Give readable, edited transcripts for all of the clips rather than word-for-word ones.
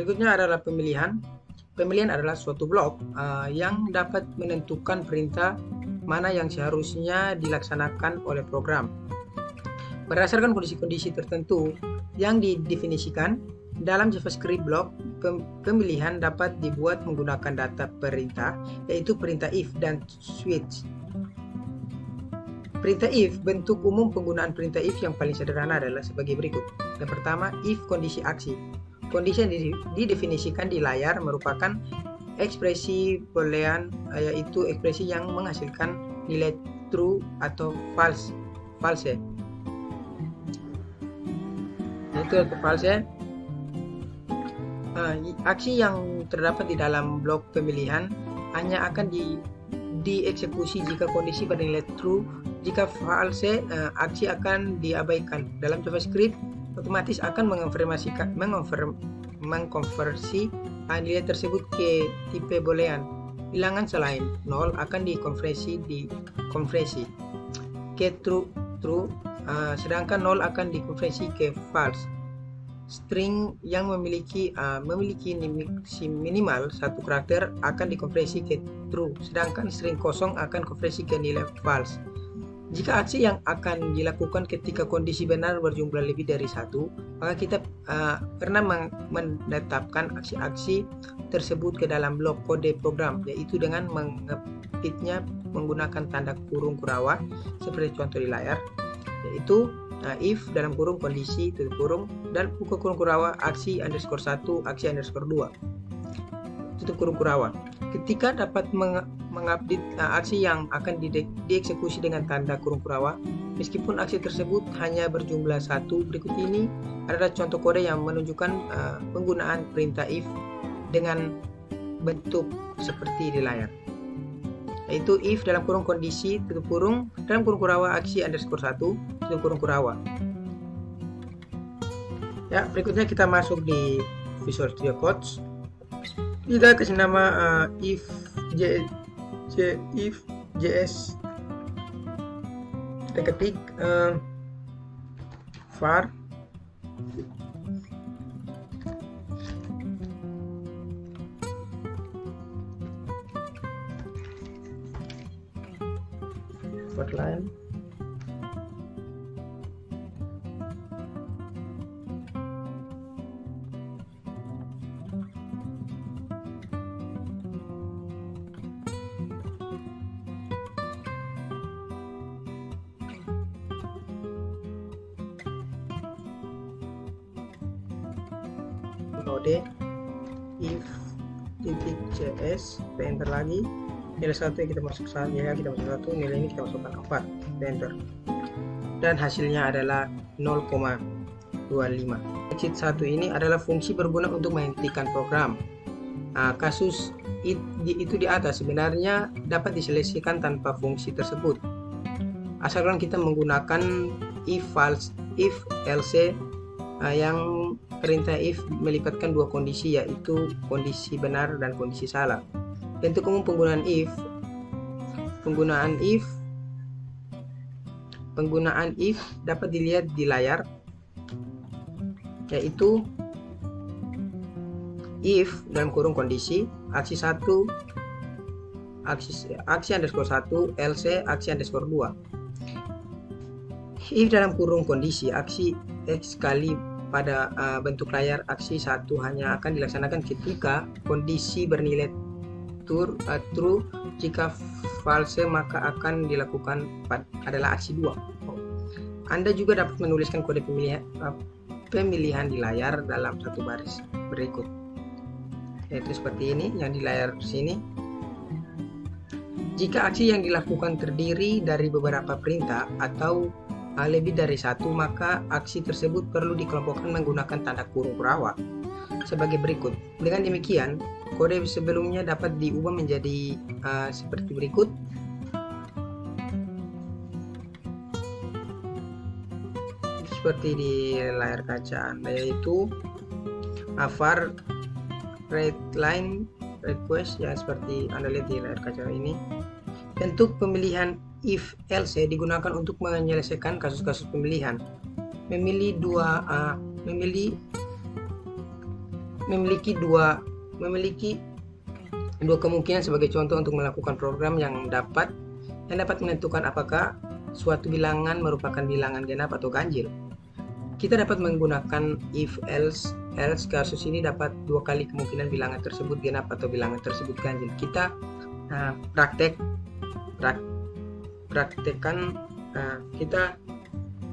Berikutnya adalah pemilihan. Pemilihan adalah suatu blok yang dapat menentukan perintah mana yang seharusnya dilaksanakan oleh program. Berdasarkan kondisi-kondisi tertentu yang didefinisikan dalam JavaScript blok, pemilihan dapat dibuat menggunakan data perintah, yaitu perintah if dan switch. Perintah if, bentuk umum penggunaan perintah if yang paling sederhana adalah sebagai berikut. Yang pertama, if kondisi aksi. Kondisi yang didefinisikan di layar merupakan ekspresi boolean, yaitu ekspresi yang menghasilkan nilai true atau false. Itu false. Aksi yang terdapat di dalam blok pemilihan hanya akan dieksekusi jika kondisi bernilai true. Jika false, aksi akan diabaikan. Dalam JavaScript, otomatis akan mengkonversi nilai tersebut ke tipe boolean. Bilangan selain 0 akan dikonversi ke true, sedangkan 0 akan dikonversi ke false. String yang memiliki minimal satu karakter akan dikonversi ke true, sedangkan string kosong akan konversi ke nilai false. Jika aksi yang akan dilakukan ketika kondisi benar berjumlah lebih dari satu, maka kita pernah menetapkan aksi-aksi tersebut ke dalam blok kode program, yaitu dengan mengepitnya menggunakan tanda kurung kurawa seperti contoh di layar, yaitu if dalam kurung kondisi tutup kurung dan buka kurung kurawa aksi _1 aksi _2 tutup kurung kurawa. Ketika dapat mengupdate aksi yang akan dieksekusi dengan tanda kurung kurawa, meskipun aksi tersebut hanya berjumlah satu. Berikut ini adalah contoh kode yang menunjukkan penggunaan perintah if dengan bentuk seperti di layar, yaitu if dalam kurung kondisi tutup kurung dalam kurung kurawa aksi _1 tutup kurung kurawa. Ya, berikutnya kita masuk di Visual Studio Code. Kita kasih nama if JS. Kita ketik var line node if .js, enter lagi, nilai 1 kita masuk satu, nilai ini kita masukkan 4, enter, dan hasilnya adalah 0,25. Exit 1 ini adalah fungsi berguna untuk menghentikan program. Kasus itu di atas sebenarnya dapat diselesaikan tanpa fungsi tersebut, asalkan kita menggunakan if else yang perintah if melibatkan dua kondisi, yaitu kondisi benar dan kondisi salah. Bentuk umum penggunaan if dapat dilihat di layar, yaitu if dalam kurung kondisi aksi 1 aksi _1 else aksi _2. If dalam kurung kondisi aksi x kali pada bentuk layar aksi 1 hanya akan dilaksanakan ketika kondisi bernilai true. Jika false maka akan dilakukan adalah aksi 2. Anda juga dapat menuliskan kode pemilihan di layar dalam satu baris berikut, yaitu seperti ini yang di layar sini. Jika aksi yang dilakukan terdiri dari beberapa perintah atau lebih dari satu, maka aksi tersebut perlu dikelompokkan menggunakan tanda kurung kurawa sebagai berikut. Dengan demikian, kode sebelumnya dapat diubah menjadi seperti berikut. Seperti di layar kaca Anda, yaitu var readline request, ya seperti Anda lihat di layar kaca ini. Bentuk pemilihan if else digunakan untuk menyelesaikan kasus-kasus pemilihan. Memilih memiliki dua kemungkinan sebagai contoh untuk melakukan program yang dapat menentukan apakah suatu bilangan merupakan bilangan genap atau ganjil. Kita dapat menggunakan if else. Kasus ini dapat dua kali kemungkinan bilangan tersebut genap atau bilangan tersebut ganjil. Kita praktekkan.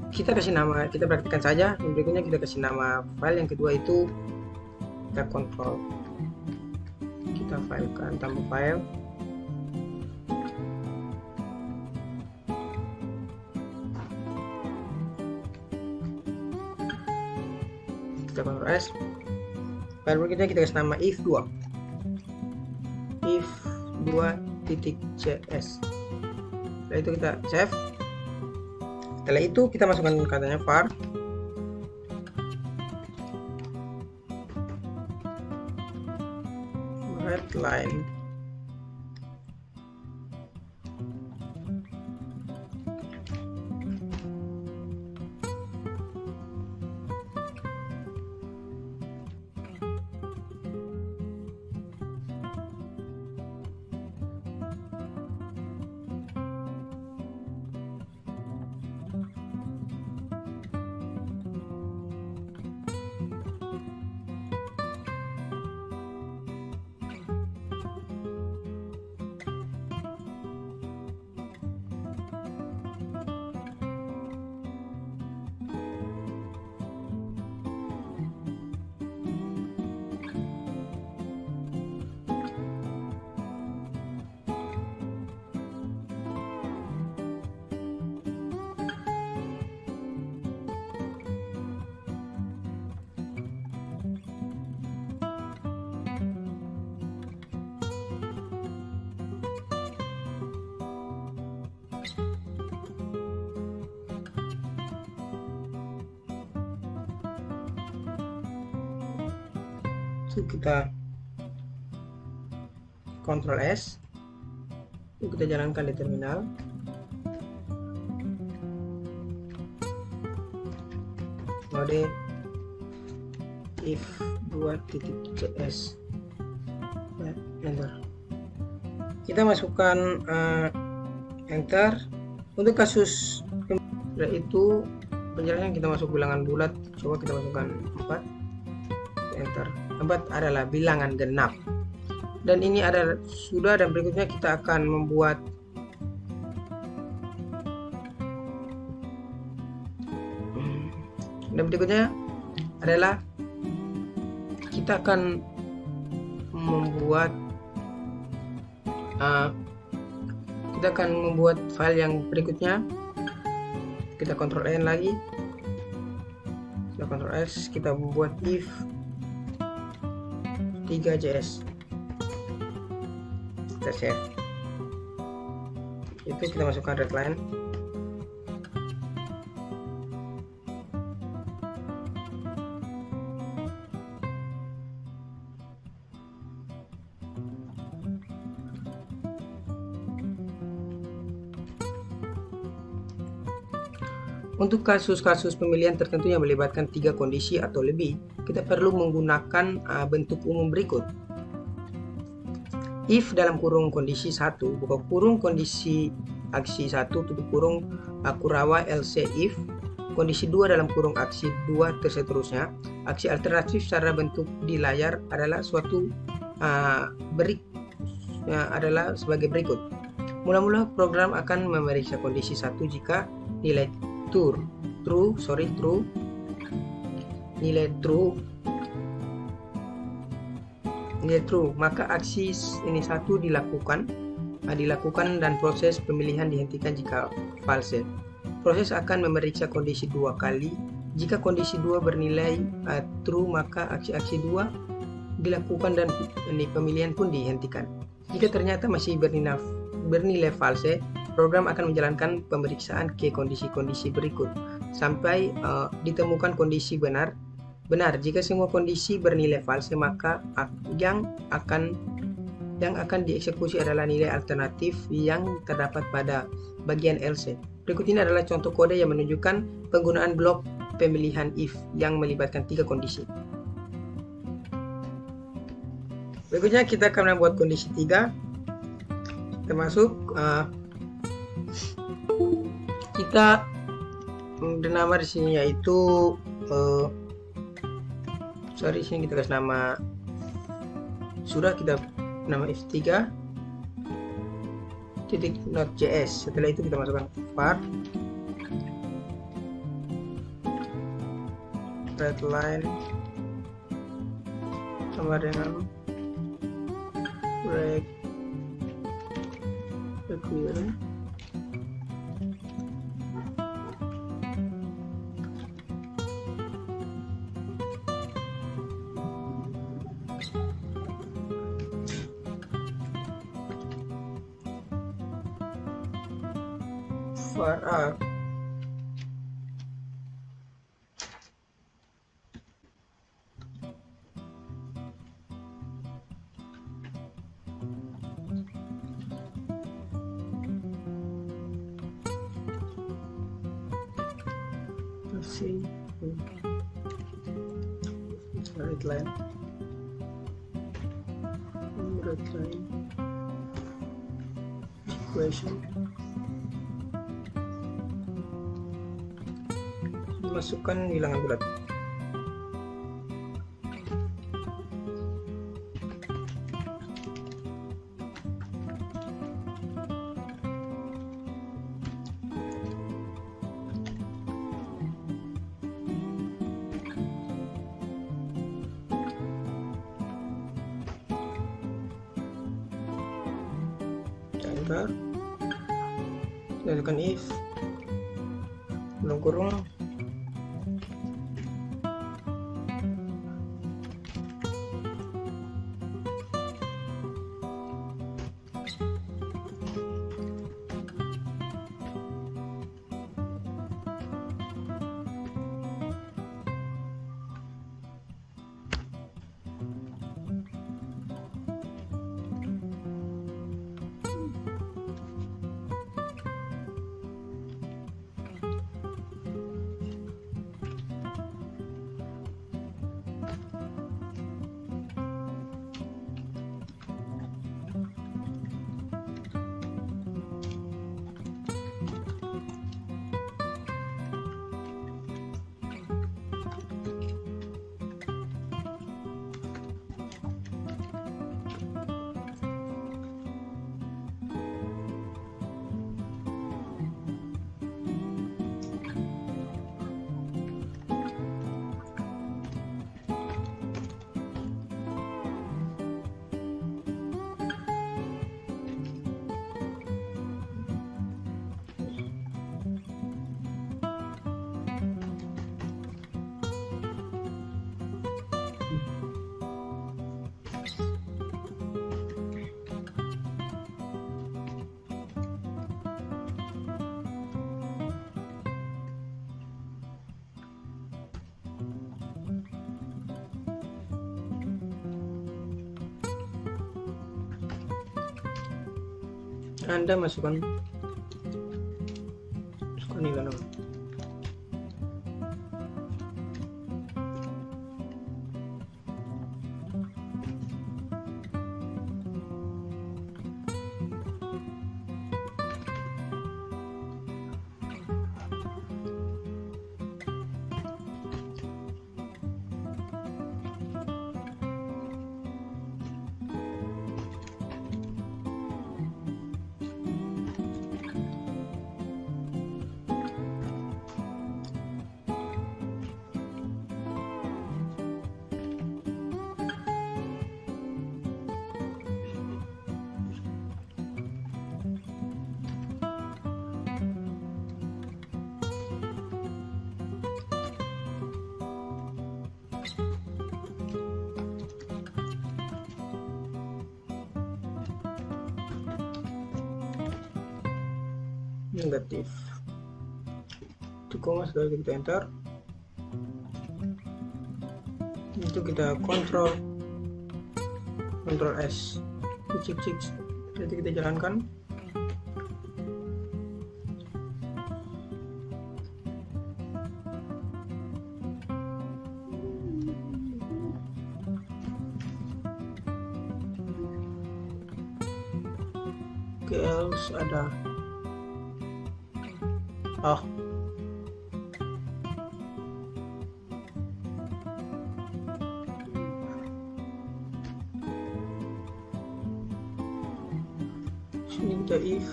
Kita kasih nama, kita praktekkan saja. Yang berikutnya kita kasih nama file. Yang kedua itu kita kontrol, kita filekan, tambah file, kita kontrol S. File berikutnya kita kasih nama if2 if2.cs. Setelah itu kita save. Setelah itu kita masukkan katanya var readline. Kita Ctrl S, kita jalankan di terminal. Mode if2.cs, enter. Kita masukkan enter. Untuk kasus itu penjelasan kita masuk bilangan bulat. Coba kita masukkan 4, enter. 4 adalah bilangan genap, dan ini ada sudah. Dan berikutnya kita akan membuat adalah kita akan membuat file yang berikutnya. Kita Ctrl N lagi, kita Ctrl S, kita membuat if 3.js. Kita save. Itu kita masukkan readline. Untuk kasus-kasus pemilihan tertentu yang melibatkan 3 kondisi atau lebih, kita perlu menggunakan bentuk umum berikut. If dalam kurung kondisi 1, buka kurung kondisi aksi 1, tutup kurung kurawa else if, kondisi 2 dalam kurung aksi 2, terseterusnya. Aksi alternatif secara bentuk di layar adalah suatu adalah sebagai berikut. Mula-mula program akan memeriksa kondisi 1 jika nilai true, nilai true, maka aksi ini 1 dilakukan dan proses pemilihan dihentikan jika false. Proses akan memeriksa kondisi 2 kali. Jika kondisi 2 bernilai true, maka aksi 2 dilakukan dan pemilihan pun dihentikan. Jika ternyata masih bernilai false, program akan menjalankan pemeriksaan ke kondisi-kondisi berikut sampai ditemukan kondisi benar. Jika semua kondisi bernilai false, maka yang akan dieksekusi adalah nilai alternatif yang terdapat pada bagian else. Berikut ini adalah contoh kode yang menunjukkan penggunaan blok pemilihan if yang melibatkan 3 kondisi. Berikutnya kita akan membuat kondisi 3, termasuk kita nama di sini yaitu sini kita kasih nama, sudah kita nama f3 titik node.js. Setelah itu kita masukkan var readline sama dengan break require var arc see readline equation, masukkan bilangan bulat. Enter, lakukan if belum kurung Anda masukkan nilai nomor. Negatif itu koma, setelah kita enter itu kita kontrol S cik jadi kita jalankan. Oke, else ada sini kita if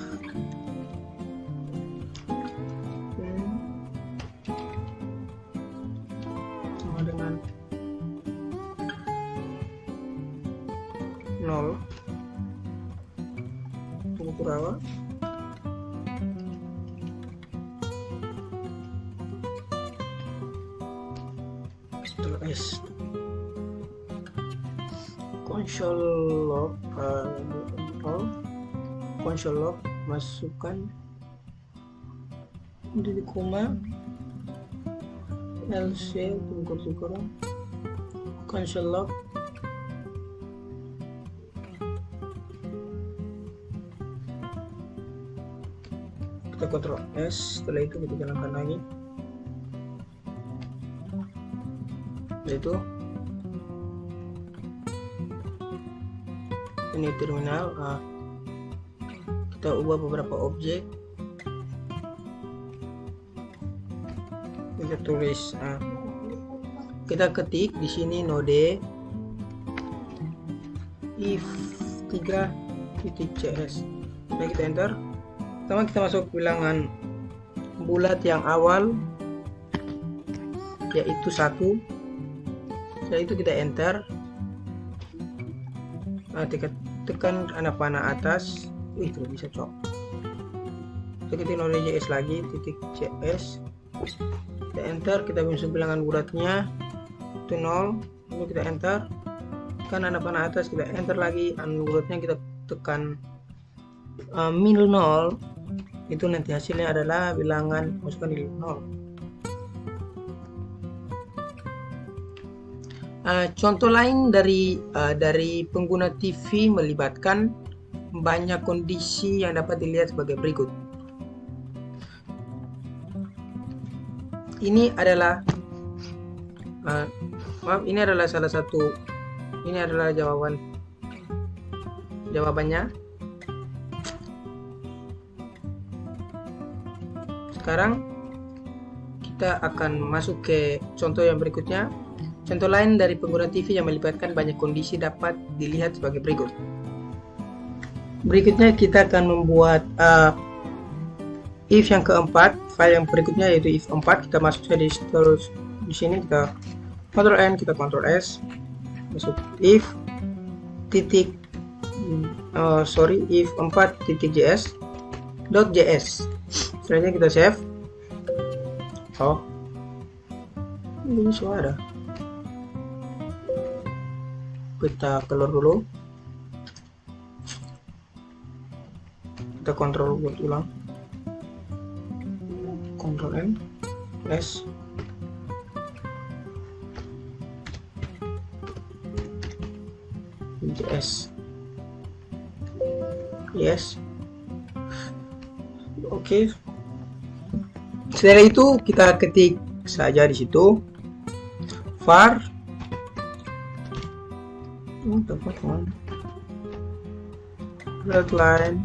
sama dengan 0 tunggu purawa S console log console log masukkan di koma LC tunggu console log kita Ctrl S, setelah itu kita jalankan lagi, yaitu ini terminal. Kita ubah beberapa objek, kita tulis, kita ketik di sini node if 3.cs. Nah, kita enter. Pertama kita masuk bilangan bulat yang awal, yaitu 1. Setelah itu kita enter. Nah, tekan panah atas. Wih, tidak bisa cok. Kita ketik node.js lagi, .cs. Kita enter, kita masuk bilangan bulatnya itu 0. Lalu kita enter. Tekan panah atas, kita enter lagi. Bulatnya kita tekan min 0. Itu nanti hasilnya adalah bilangan masukkan di 0. Contoh lain dari pengguna TV melibatkan banyak kondisi yang dapat dilihat sebagai berikut. Ini adalah ini adalah salah satu, ini adalah jawabannya. Sekarang kita akan masuk ke contoh yang berikutnya. Contoh lain dari pengguna TV yang melibatkan banyak kondisi dapat dilihat sebagai berikut. Berikutnya kita akan membuat if yang keempat, file yang berikutnya yaitu if 4. Kita masuk saja di sini, kita Ctrl N, kita Ctrl S, masuk if if 4.js selanjutnya kita save. Ini suara, kita keluar dulu, kita kontrol buat ulang, Ctrl N S, JS, yes, oke. Setelah itu kita ketik saja di situ var line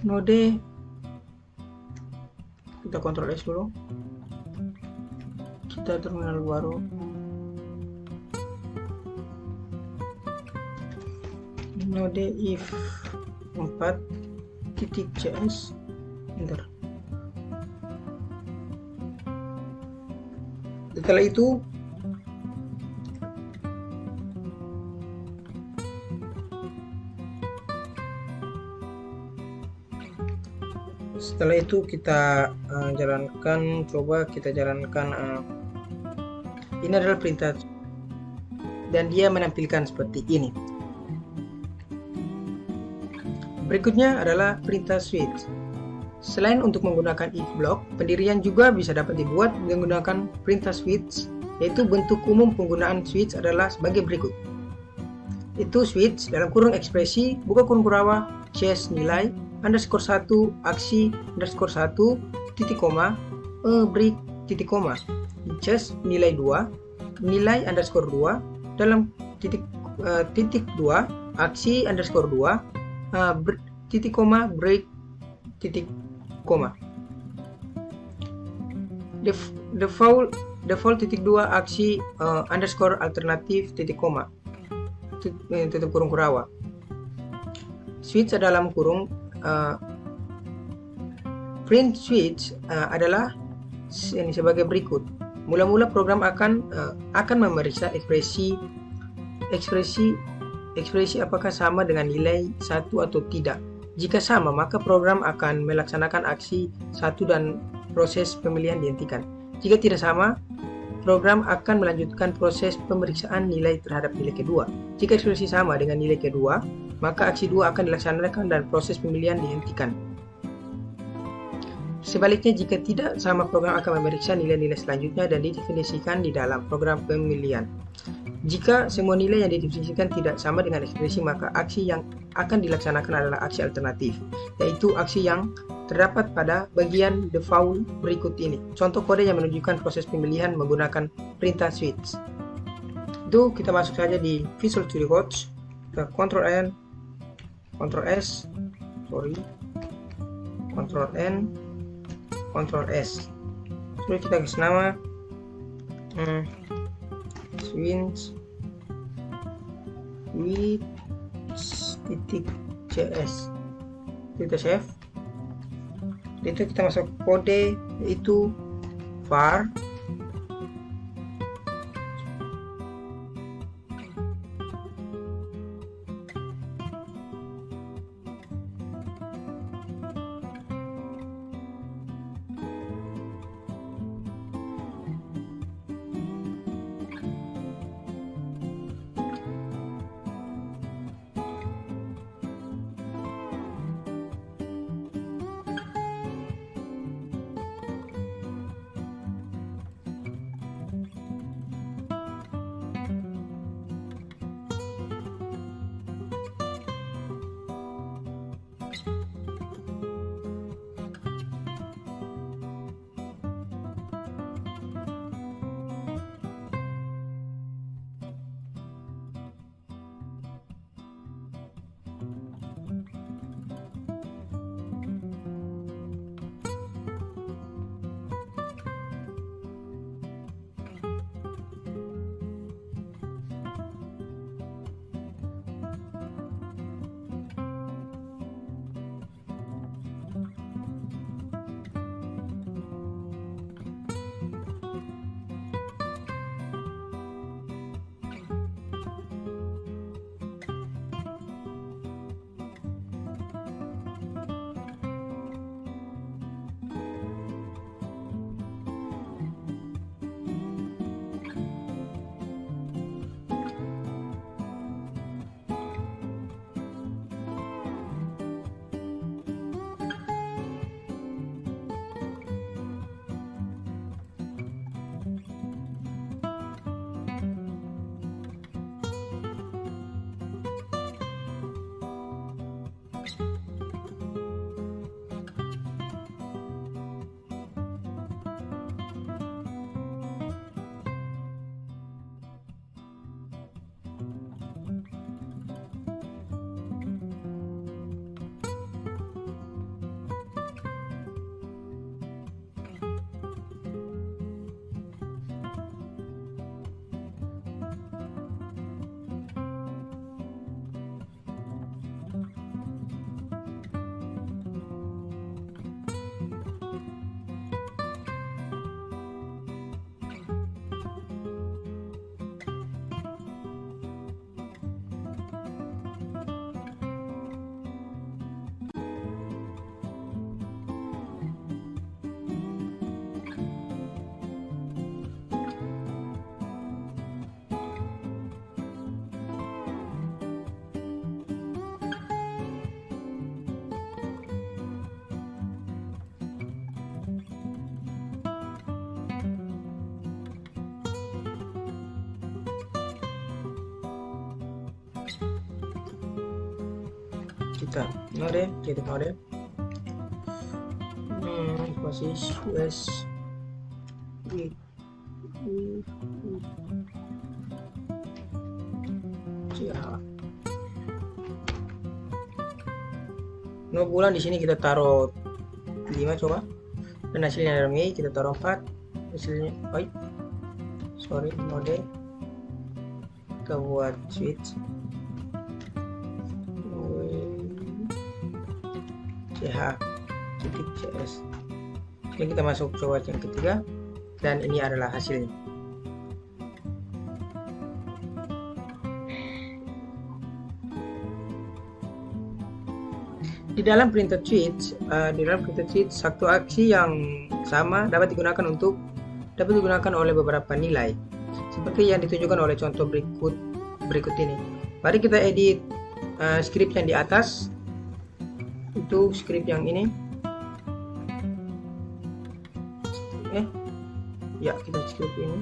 node, kita Ctrl S dulu, kita terminal baru, node if 4.cs, enter. Setelah itu kita jalankan, coba kita jalankan. Ini adalah perintah dan dia menampilkan seperti ini. Berikutnya adalah perintah switch. Selain untuk menggunakan if block, pendirian juga bisa dapat dibuat menggunakan perintah switch, yaitu bentuk umum penggunaan switch adalah sebagai berikut. Itu switch dalam kurung ekspresi buka kurung kurawa chess nilai underscore 1 aksi underscore 1 titik koma break titik koma chess nilai 2 nilai underscore 2 dalam titik 2 aksi underscore 2 titik koma break titik koma default titik 2 aksi underscore alternatif titik koma tutup kurung kurawa. Switch dalam kurung print switch adalah ini sebagai berikut. Mula-mula program akan memeriksa ekspresi apakah sama dengan nilai 1 atau tidak. Jika sama, maka program akan melaksanakan aksi 1 dan proses pemilihan dihentikan. Jika tidak sama, program akan melanjutkan proses pemeriksaan nilai terhadap nilai kedua. Jika ekspresi sama dengan nilai kedua, maka aksi 2 akan dilaksanakan dan proses pemilihan dihentikan. Sebaliknya, jika tidak sama, program akan memeriksa nilai-nilai selanjutnya dan didefinisikan di dalam program pemilihan. Jika semua nilai yang didefinisikan tidak sama dengan ekspresi, maka aksi yang akan dilaksanakan adalah aksi alternatif, yaitu aksi yang terdapat pada bagian default berikut ini. Contoh kode yang menunjukkan proses pemilihan menggunakan perintah switch. Itu kita masuk saja di Visual Studio Code, kita Ctrl N, Ctrl S, Ctrl N, Ctrl S. Sudah kita kasih nama switch .cs. Kita save. Itu kita masuk kode yaitu var kita node basis US no bulan di sini kita taruh 5 coba, dan hasilnya ada Mei kita taruh 4, hasilnya node kita buat switch titik CS. Ini kita masuk coba yang ketiga, dan ini adalah hasilnya. Di dalam printed switch, satu aksi yang sama dapat digunakan oleh beberapa nilai, seperti yang ditunjukkan oleh contoh berikut ini. Mari kita edit script yang di atas, itu script yang ini. Ya, kita script ini.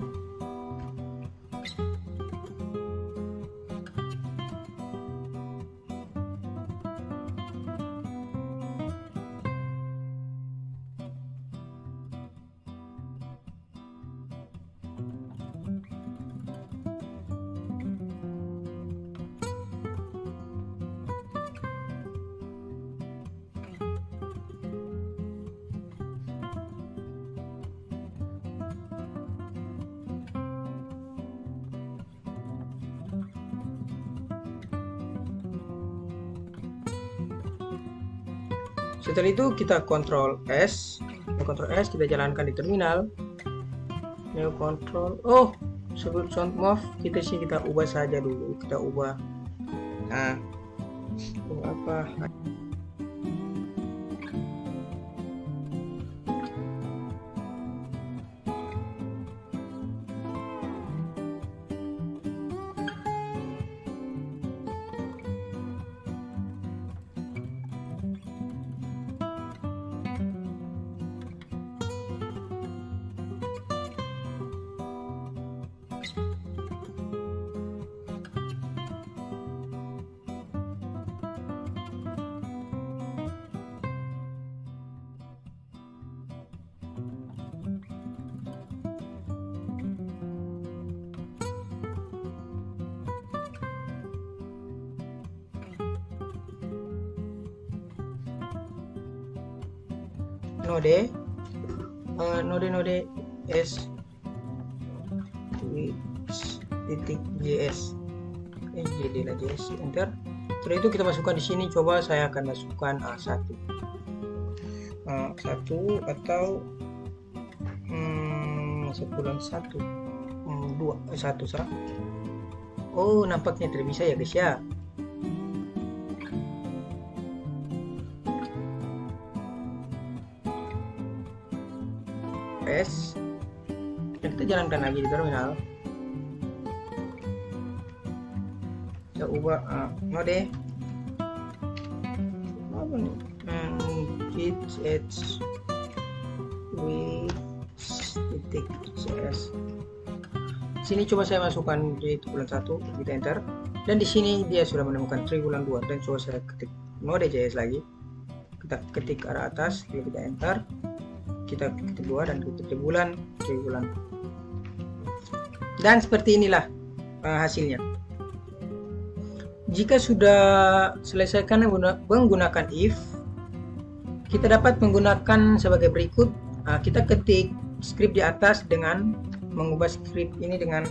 Setelah itu kita Ctrl S, kita jalankan di terminal. Neo Control. Sebelum sound move kita ubah saja dulu. Kita ubah. Nah, apa? node S titik JS jadi JS, enter. Setelah itu kita masukkan di sini. Coba saya akan masukkan A1 atau 1 sah. Nampaknya tidak bisa ya guys ya. S, dan kita jalankan lagi di terminal. Kita ubah node ch with titik cs. Sini coba saya masukkan di bulan 1, kita enter, dan di sini dia sudah menemukan triwulan 2. Dan coba saya ketik node JS lagi, kita ketik arah atas, kita enter, kita ketik 2 dan ketik triwulan. Dan seperti inilah hasilnya. Jika sudah selesaikan menggunakan if, kita dapat menggunakan sebagai berikut. Kita ketik script di atas dengan mengubah script ini dengan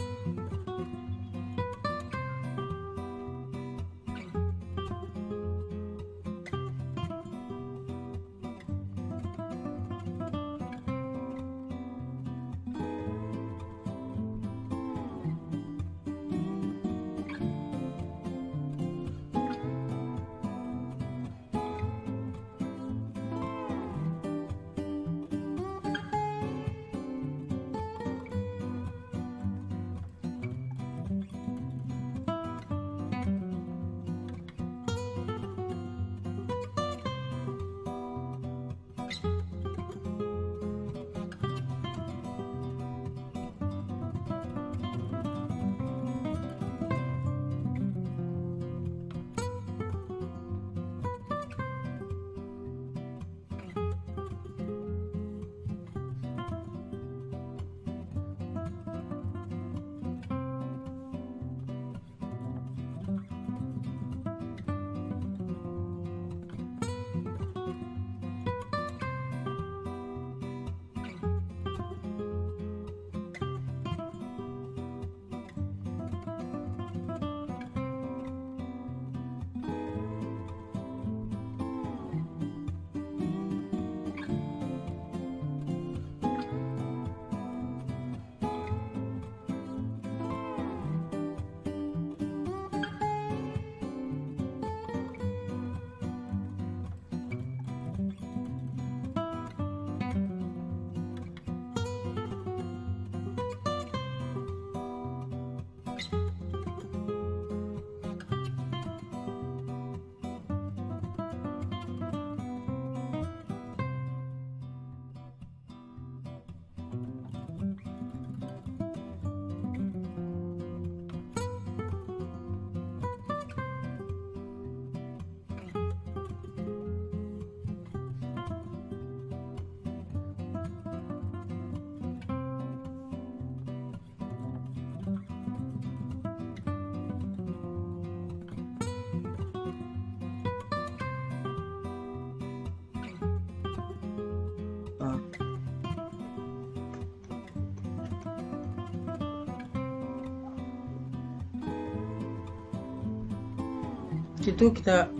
situ kita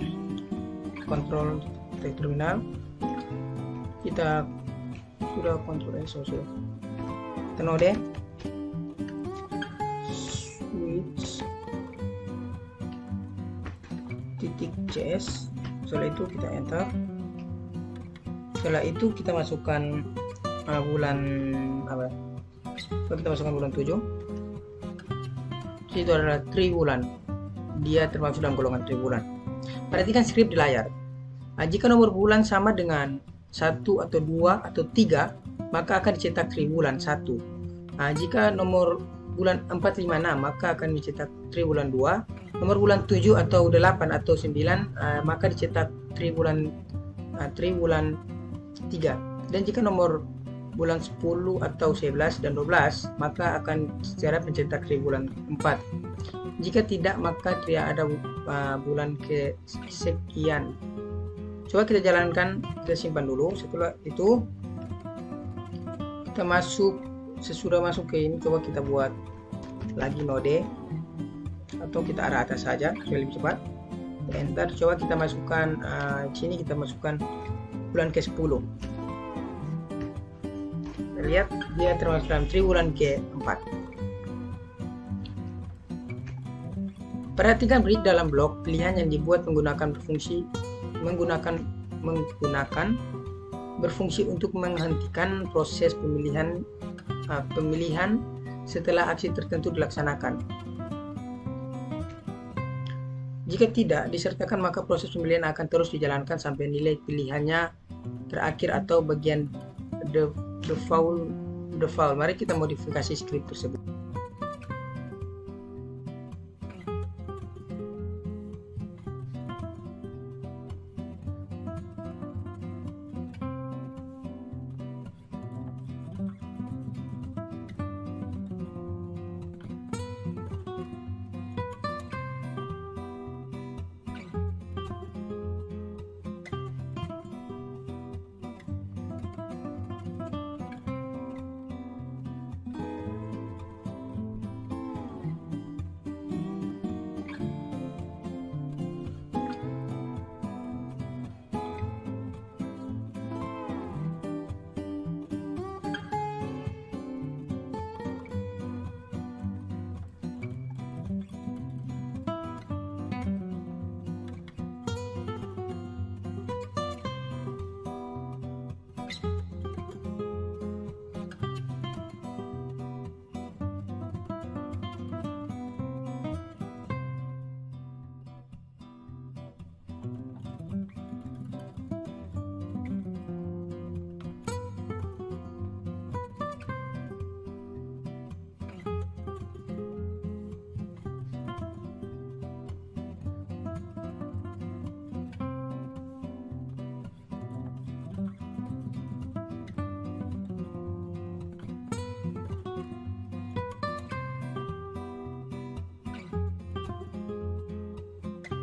kontrol terminal, kita sudah kontrol sudah kita node switch titik cs. Setelah itu kita enter. Setelah itu kita masukkan bulan apa? Kita masukkan bulan 7. Itu adalah triwulan. Dia termasuk dalam golongan triwulan. Perhatikan skrip di layar. Jika nomor bulan sama dengan 1 atau 2 atau 3, maka akan dicetak triwulan 1. Jika nomor bulan 4, 5, 6, maka akan dicetak triwulan 2. Nomor bulan 7 atau 8 atau 9, maka dicetak triwulan 3. Dan jika nomor bulan 10 atau 11 dan 12, maka akan secara mencetak triwulan 4. Jika tidak, maka tidak ada bulan kesekian. Coba kita jalankan, kita simpan dulu. Setelah itu kita sesudah masuk ke ini, coba kita buat lagi node, atau kita arah atas saja supaya lebih cepat. Enter. Coba kita masukkan sini, kita masukkan bulan ke-10. Lihat, dia termasuk dalam triwulan ke-4. Perhatikan break dalam blok pilihan yang dibuat menggunakan berfungsi untuk menghentikan proses pemilihan setelah aksi tertentu dilaksanakan. Jika tidak disertakan, maka proses pemilihan akan terus dijalankan sampai nilai pilihannya terakhir atau bagian default. Mari kita modifikasi script tersebut.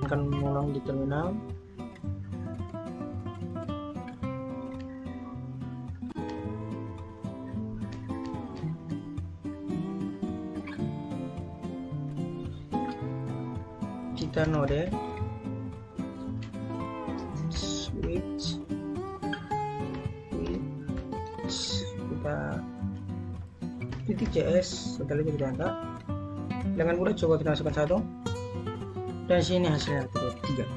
Akan mengulang di terminal. Kita node switch kita titik cs. Setelah itu kita enter. Dengan mudah coba kita masukkan 1. Dan sini hasilnya 3.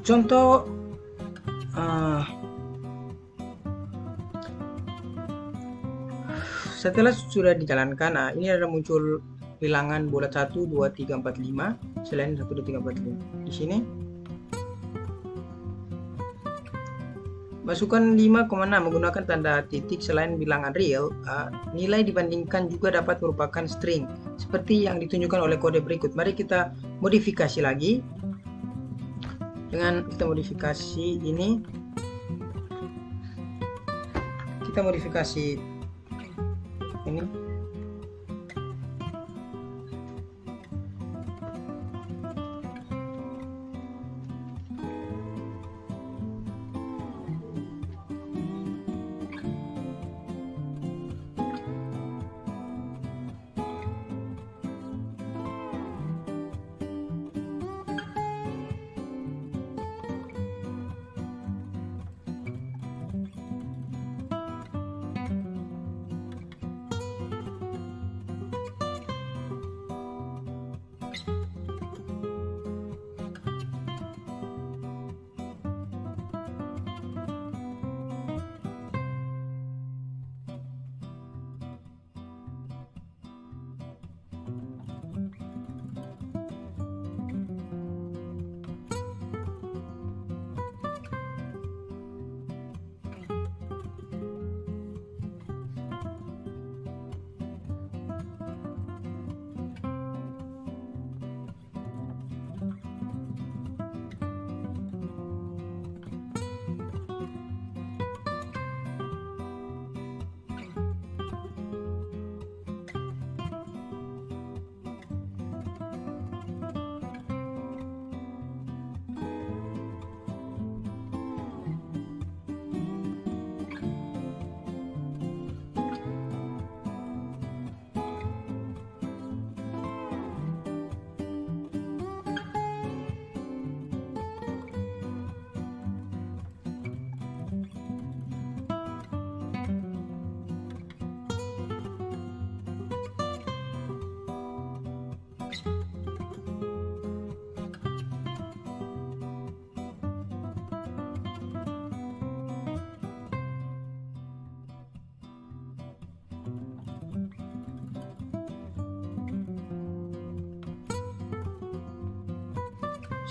Contoh setelah sudah dijalankan, ini ada muncul bilangan bulat 1, 2, 3, 4, 5 selain 1, 2, 3, 4, 5. Di sini masukkan 5,6 menggunakan tanda titik selain bilangan real. Nilai dibandingkan juga dapat merupakan string seperti yang ditunjukkan oleh kode berikut. Mari kita modifikasi lagi. Dengan kita modifikasi ini, kita modifikasi ini.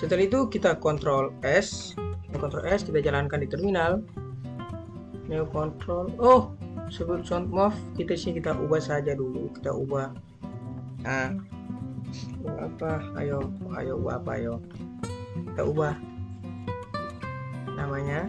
Setelah itu kita Ctrl S, kita jalankan di terminal. New control. Oh, sebelum sound move kita sini kita ubah saja dulu. Kita ubah. Nah, apa? Ayo ubah apa? Ayo. Kita ubah namanya.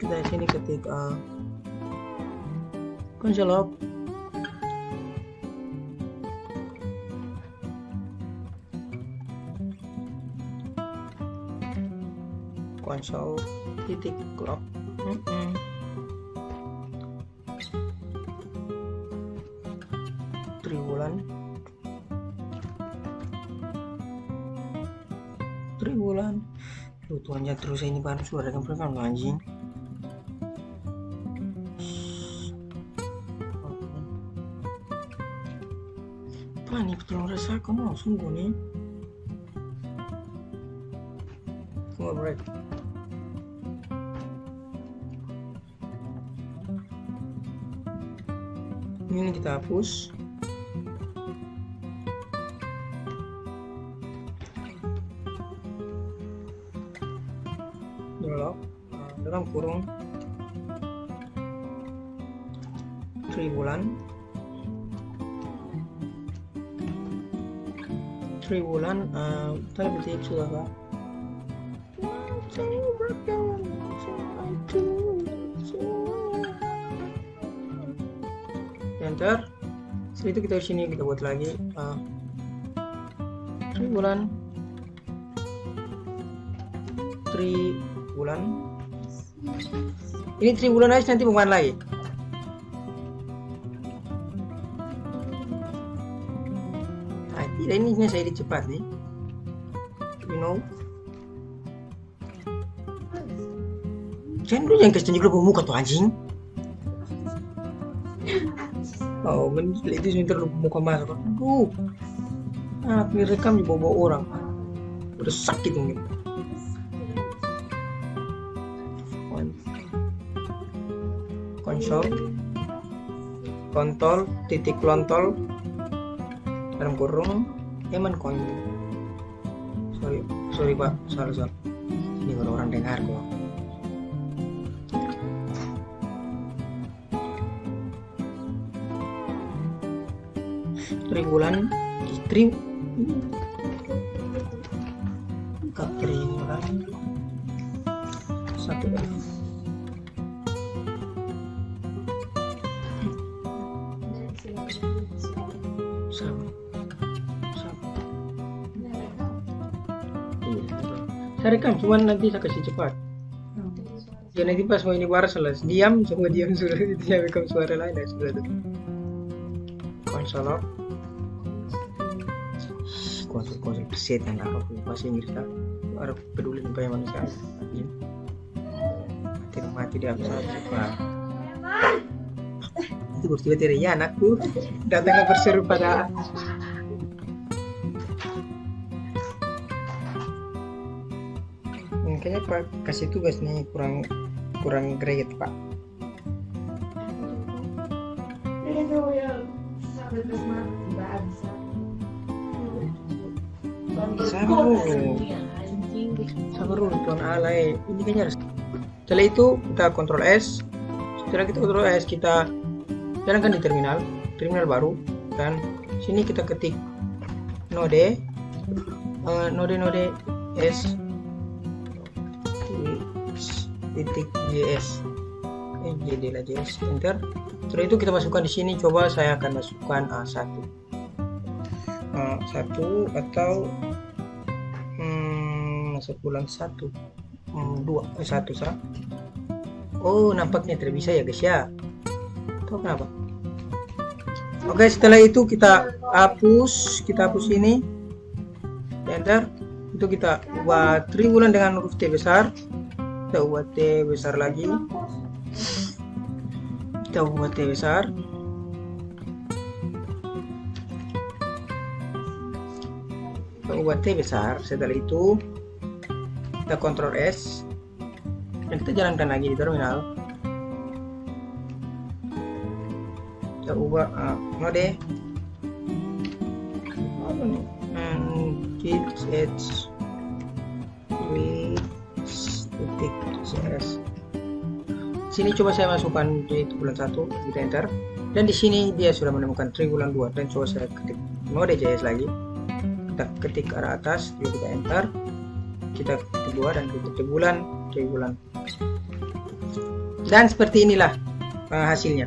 Kita sini ketik console titik clock. Triwulan tuannya terus ini baru suara kan program anjing. Apa nih betul rasa kamu sungguh nih. Tunggu break. Ini kita hapus. Dalam kurung triwulan tadi betik sudah Pak. Enter. Setelah itu kita di sini kita buat lagi triwulan. Ini triwulan aja nanti bukan lagi. Nah, tidak ini saya cepat nih. Jangan dulu yang kasih juga muka tuh anjing. Oh, itu sebentar lu muka masuk. Aduh. Ah, rekam di bawah orang. Udah sakit mungkin. Kontol titik lontol dalam kurung sorry Pak, salah ini baru orang dengar kok. Triwulan satu saya rekam cuman nanti saya kasih cepat. Jadi nanti pas mau ini baru selesai diam sudah itu saya rekam suara lain dan sudah itu konsol preset yang aku bahasa Inggris tak harus peduli sampai manusia mati dia bisa cepat. Itu tiba-tiba ya anakku datang berseru pada kayaknya Pak kasih tugas nih kurang greget Pak. Sabar dulu tuan alay ini kayaknya harus. Setelah itu kita Ctrl S. Setelah kita Ctrl S kita jalankan di terminal baru dan sini kita ketik node S titik JS JS enter. Setelah itu kita masukkan di sini. Coba saya akan masukkan satu atau masuk bulan 1 2 1 sah. Oh nampaknya tidak bisa ya guys ya. Tahu kenapa? Oke, setelah itu kita hapus ini enter. Itu kita ubah triwulan dengan huruf T besar. Kita ubah T besar lagi. Kita ubah T besar. kita ubah T besar. Setelah itu kita Ctrl S dan kita jalankan lagi di terminal. Kita ubah mode git cs. Sini coba saya masukkan di bulan 1, kita enter, dan di sini dia sudah menemukan triwulan 2, dan coba saya ketik node.js lagi, kita ketik ke arah atas, kita enter, kita ketik 2 dan kita ketik bulan, triwulan, dan seperti inilah hasilnya.